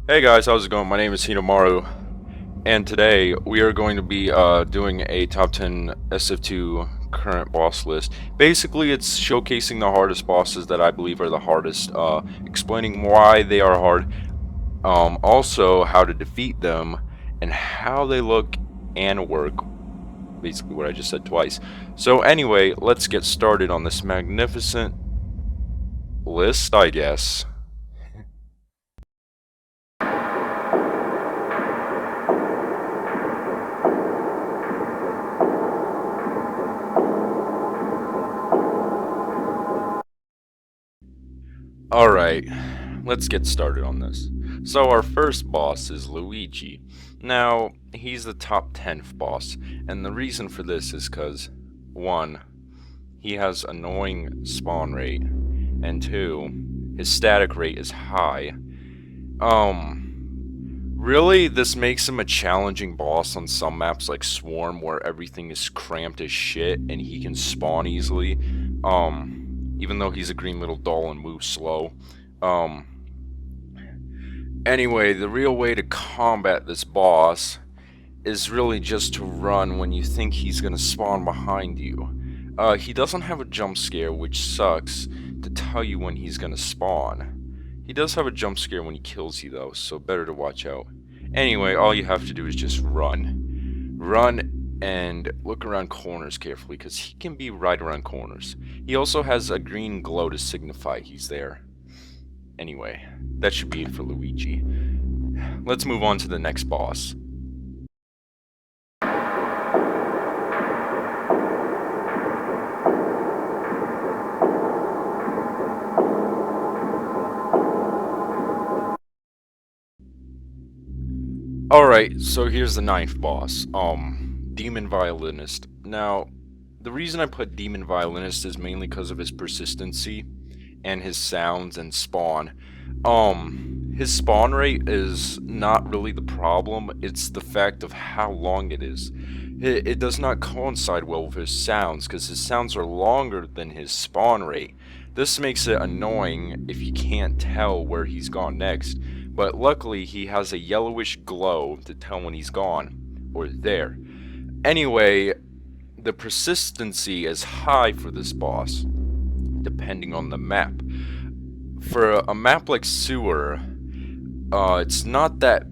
Hey guys, how's it going? My name is Hinamaru, and today we are going to be doing a top 10 SF2 current boss list. Basically, it's showcasing the hardest bosses that I believe are the hardest, explaining why they are hard, also how to defeat them, and how they look and work. Basically, what I just said twice. So, anyway, let's get started on this magnificent list, I guess. Alright, let's get started on this. So our first boss is Luigi. Now, he's the top 10th boss, and the reason for this is because, 1, he has annoying spawn rate, and 2, his static rate is high. Really, this makes him a challenging boss on some maps like Swarm, where everything is cramped as shit, and he can spawn easily. Even though he's a green little doll and moves slow. Anyway, the real way to combat this boss is really just to run when you think he's gonna spawn behind you. He doesn't have a jump scare, which sucks, to tell you when he's gonna spawn. He does have a jump scare when he kills you though, so better to watch out. Anyway, all you have to do is just run. Run and look around corners carefully, because he can be right around corners. He also has a green glow to signify he's there. Anyway, that should be it for Luigi. Let's move on to the next boss. Alright, so here's the ninth boss. Demon Violinist. Now, the reason I put Demon Violinist is mainly because of his persistency and his sounds and spawn. His spawn rate is not really the problem, it's the fact of how long it is. It does not coincide well with his sounds, because his sounds are longer than his spawn rate. This makes it annoying if you can't tell where he's gone next, but luckily he has a yellowish glow to tell when he's gone, or there. Anyway, the persistency is high for this boss, depending on the map. For a map like Sewer, it's not that...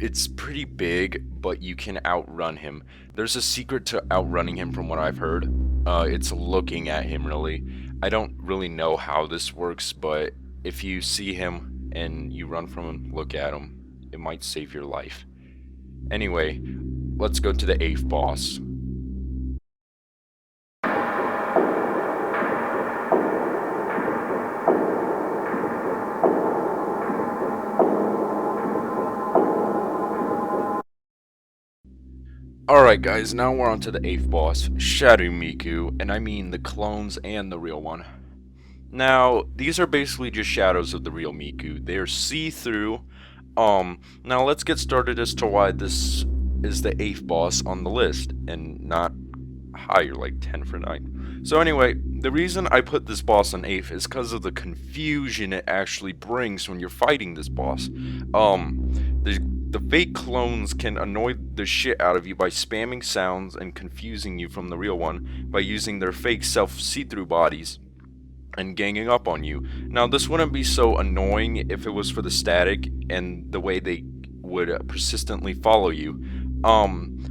it's pretty big, but you can outrun him. There's a secret to outrunning him from what I've heard. It's looking at him, really. I don't really know how this works, but if you see him and you run from him, look at him, it might save your life. Anyway, let's go to the 8th boss. Alright guys, now we're on to the 8th boss, Shadow Miku, and I mean the clones and the real one. Now, these are basically just shadows of the real Miku. They are see-through. Now let's get started as to why this is the 8th boss on the list, and not higher, like 10 for 9. So anyway, the reason I put this boss on 8th is because of the confusion it actually brings when you're fighting this boss. The fake clones can annoy the shit out of you by spamming sounds and confusing you from the real one by using their fake self-see-through bodies and ganging up on you. Now, this wouldn't be so annoying if it was for the static and the way they would persistently follow you.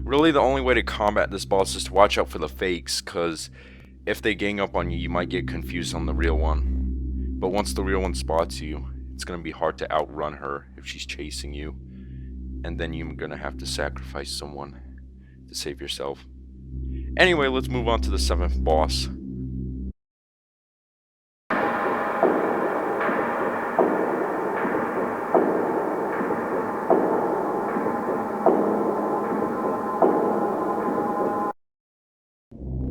Really the only way to combat this boss is to watch out for the fakes, because if they gang up on you, you might get confused on the real one. But once the real one spots you, it's going to be hard to outrun her if she's chasing you. And then you're going to have to sacrifice someone to save yourself. Anyway, let's move on to the 7th boss.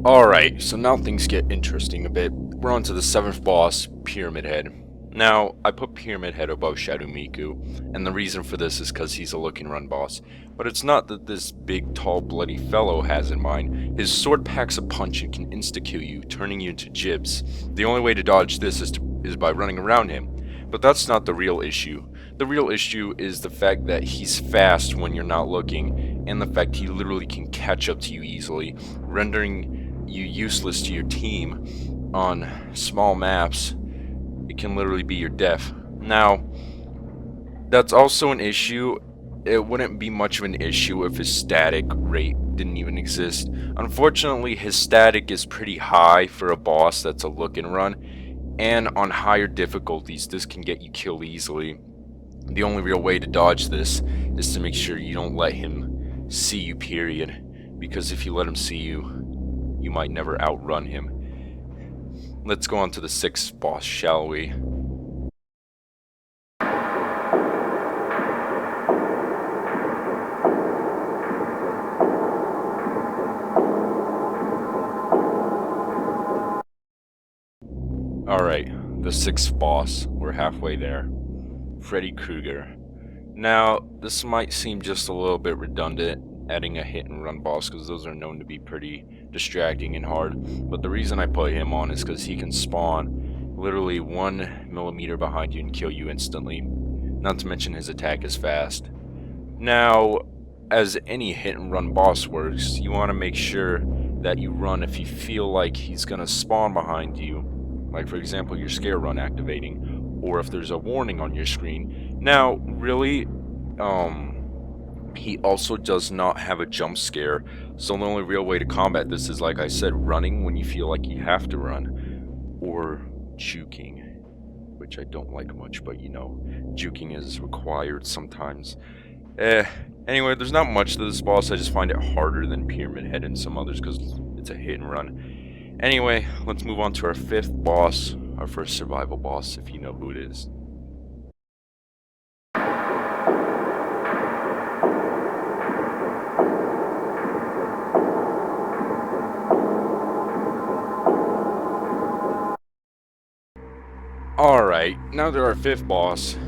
Alright, so now things get interesting a bit. We're on to the 7th boss, Pyramid Head. Now, I put Pyramid Head above Shadow Miku, and the reason for this is because he's a look and run boss. But it's not that this big, tall, bloody fellow has in mind. His sword packs a punch and can insta-kill you, turning you into gibs. The only way to dodge this is by running around him. But that's not the real issue. The real issue is the fact that he's fast when you're not looking, and the fact he literally can catch up to you easily, rendering you useless to your team on small maps. It can literally be your death. Now, that's also an issue. It wouldn't be much of an issue if his static rate didn't even exist. Unfortunately, his static is pretty high for a boss that's a look and run, and on higher difficulties, this can get you killed easily. The only real way to dodge this is to make sure you don't let him see you, period. Because if you let him see you, you might never outrun him. Let's go on to the 6th boss, shall we? Alright, the 6th boss. We're halfway there. Freddy Krueger. Now, this might seem just a little bit redundant, adding a hit and run boss, because those are known to be pretty distracting and hard. But the reason I put him on is because he can spawn literally 1 millimeter behind you and kill you instantly. Not to mention his attack is fast. Now, as any hit and run boss works, you want to make sure that you run if you feel like he's going to spawn behind you. Like, for example, your scare run activating, or if there's a warning on your screen. Now, really, he also does not have a jump scare, so the only real way to combat this is, like I said, running when you feel like you have to run, or juking, which I don't like much, but you know, juking is required sometimes. Anyway, there's not much to this boss. I just find it harder than Pyramid Head and some others because it's a hit and run. Anyway, let's move on to our 5th boss, our first survival boss, if you know who it is. Alright, now to our 5th boss,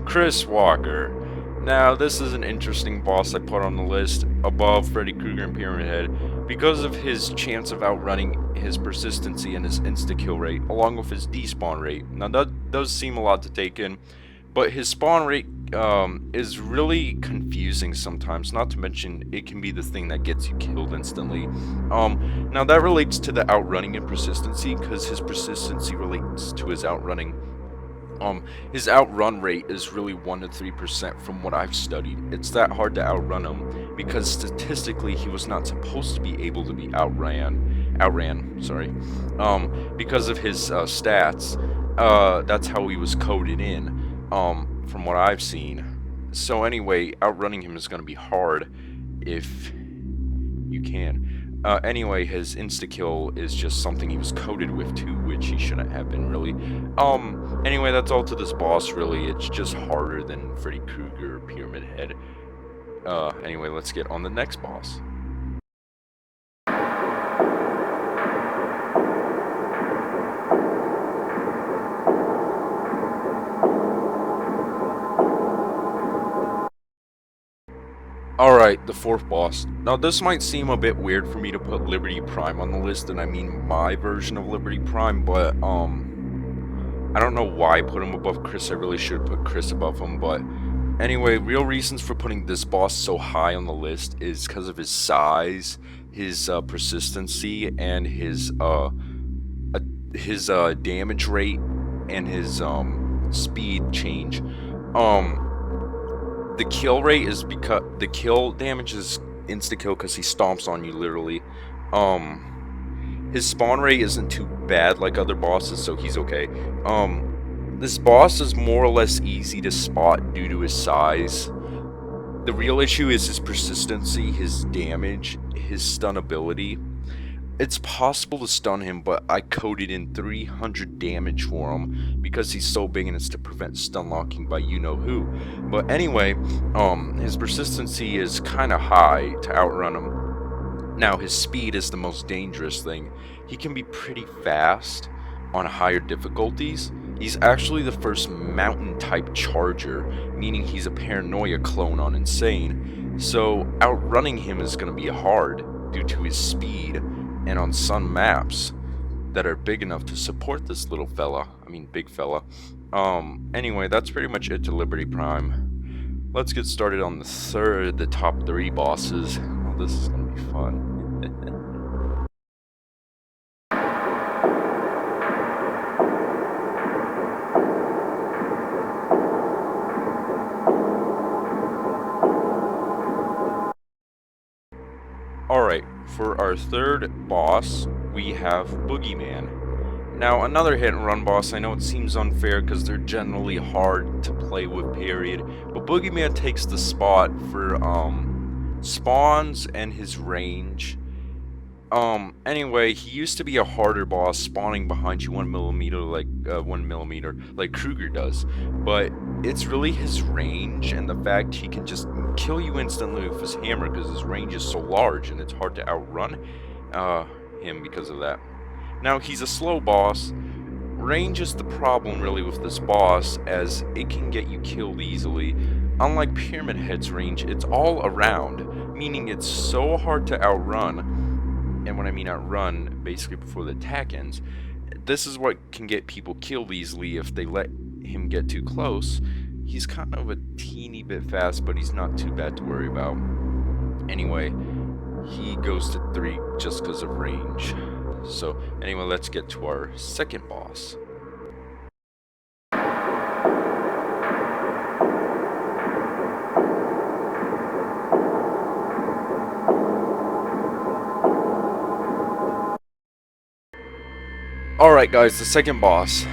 Chris Walker. Now, this is an interesting boss I put on the list above Freddy Krueger and Pyramid Head because of his chance of outrunning, his persistency, and his insta-kill rate, along with his despawn rate. Now, that does seem a lot to take in, but his spawn rate is really confusing sometimes, not to mention it can be the thing that gets you killed instantly. Now, that relates to the outrunning and persistency, because his persistency relates to his outrunning. His outrun rate is really 1 to 3% from what I've studied. It's that hard to outrun him because statistically he was not supposed to be able to be outran, because of his stats. That's how he was coded in, from what I've seen. So anyway, outrunning him is going to be hard if you can. Anyway, his insta-kill is just something he was coded with too, which he shouldn't have been, really. Anyway, that's all to this boss, really. It's just harder than Freddy Krueger or Pyramid Head. Anyway, let's get on the next boss. Alright, the 4th boss. Now, this might seem a bit weird for me to put Liberty Prime on the list, and I mean my version of Liberty Prime, but, I don't know why I put him above Chris. I really should put Chris above him, but anyway, real reasons for putting this boss so high on the list is because of his size, his persistency, and his damage rate, and his speed change. The kill rate is because the kill damage is insta kill because he stomps on you literally. His spawn rate isn't too bad like other bosses, so he's okay. This boss is more or less easy to spot due to his size. The real issue is his persistency, his damage, his stun ability. It's possible to stun him, but I coded in 300 damage for him because he's so big and it's to prevent stun locking by you-know-who. But anyway, his persistency is kind of high to outrun him. Now, his speed is the most dangerous thing. He can be pretty fast on higher difficulties. He's actually the first mountain-type charger, meaning he's a paranoia clone on Insane. So, outrunning him is going to be hard due to his speed. And on some maps that are big enough to support this little fella, big fella, Anyway, that's pretty much it to Liberty Prime. Let's get started on the top 3 bosses. Oh, this is gonna be fun. Alright, for our third boss, we have Bogeyman. Now, another hit and run boss. I know it seems unfair because they're generally hard to play with, period. But Boogeyman takes the spot for, spawns and his range. Anyway, he used to be a harder boss, spawning behind you 1 millimeter, like, 1 millimeter, like Krueger does. But it's really his range and the fact he can just kill you instantly with his hammer because his range is so large and it's hard to outrun, him because of that. Now, he's a slow boss. Range is the problem really with this boss, as it can get you killed easily. Unlike Pyramid Head's range, it's all around, meaning it's so hard to outrun. And when I mean outrun, basically before the attack ends, this is what can get people killed easily if they let him get too close. He's kind of a teeny bit fast, but he's not too bad to worry about. Anyway, he goes to 3 just because of range. So, anyway, let's get to our second boss. Alright guys, the second boss.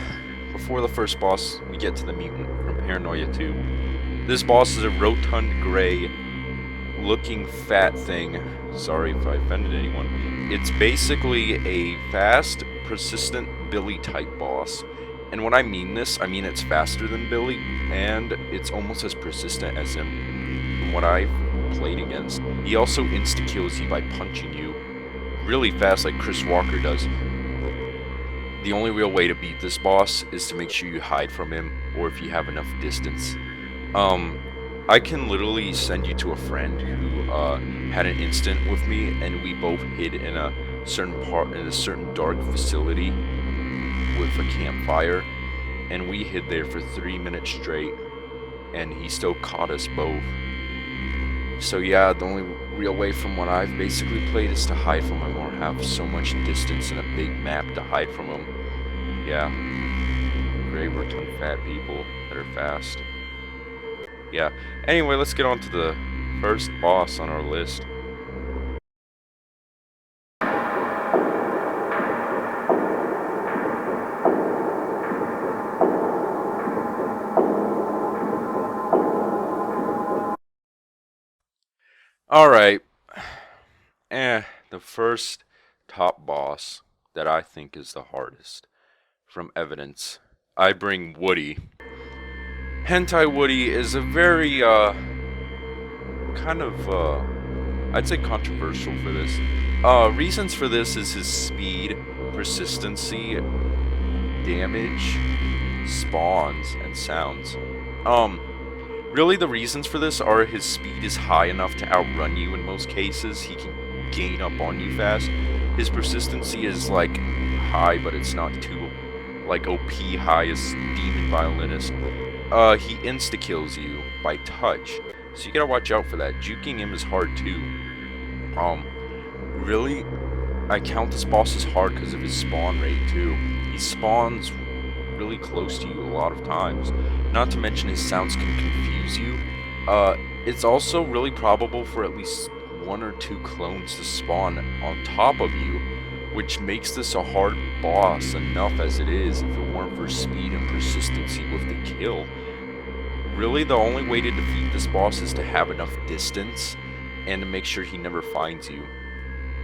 Before the first boss, we get to the Mutant from Paranoia 2. This boss is a rotund gray looking fat thing. Sorry if I offended anyone. It's basically a fast, persistent Billy type boss. And when I mean this, I mean it's faster than Billy, and it's almost as persistent as him from what I've played against. He also insta-kills you by punching you really fast like Chris Walker does. The only real way to beat this boss is to make sure you hide from him, or if you have enough distance. I can literally send you to a friend who had an instant with me, and we both hid in a certain dark facility with a campfire, and we hid there for 3 minutes straight, and he still caught us both. So yeah, the only real way from what I've basically played is to hide from him, or have so much distance and a big map to hide from him. Yeah, gray rotund fat people that are fast. Yeah, anyway, let's get on to the first boss on our list. Alright, the first top boss that I think is the hardest. From evidence, I bring Woody. Hentai Woody is a very, I'd say controversial for this. Reasons for this is his speed, persistency, damage, spawns, and sounds. Really the reasons for this are his speed is high enough to outrun you in most cases. He can gain up on you fast. His persistency is, like, high, but it's not too, like, OP high as Demon Violinist. He insta-kills you by touch, so you gotta watch out for that. Juking him is hard too. Really, I count this boss as hard because of his spawn rate too. He spawns really close to you a lot of times. Not to mention his sounds can confuse you. It's also really probable for at least 1 or 2 clones to spawn on top of you, which makes this a hard boss enough as it is if it weren't for speed and persistency with the kill. Really, the only way to defeat this boss is to have enough distance and to make sure he never finds you.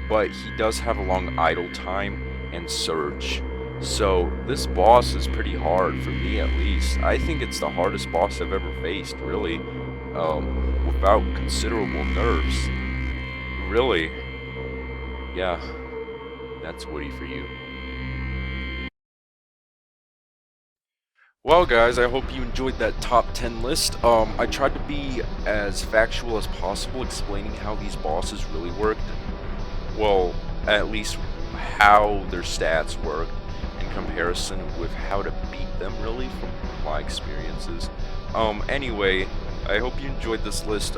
But he does have a long idle time and surge. So this boss is pretty hard for me, at least. I think it's the hardest boss I've ever faced, really, without considerable nerfs. Really, yeah, that's Woody for you. Well guys, I hope you enjoyed that top 10 list. I tried to be as factual as possible explaining how these bosses really worked. Well, at least how their stats worked, and comparison with how to beat them, really, from my experiences. Anyway, I hope you enjoyed this list.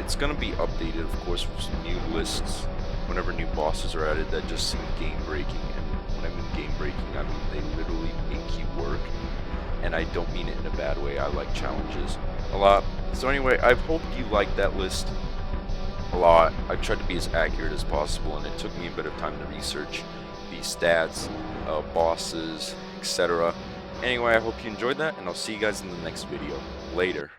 It's gonna be updated, of course, with some new lists whenever new bosses are added that just seem game-breaking. And when I mean game-breaking, I mean they literally make you work. And I don't mean it in a bad way. I like challenges a lot. So anyway, I hope you liked that list a lot. I tried to be as accurate as possible, and it took me a bit of time to research these stats, bosses, etc. Anyway, I hope you enjoyed that, and I'll see you guys in the next video. Later.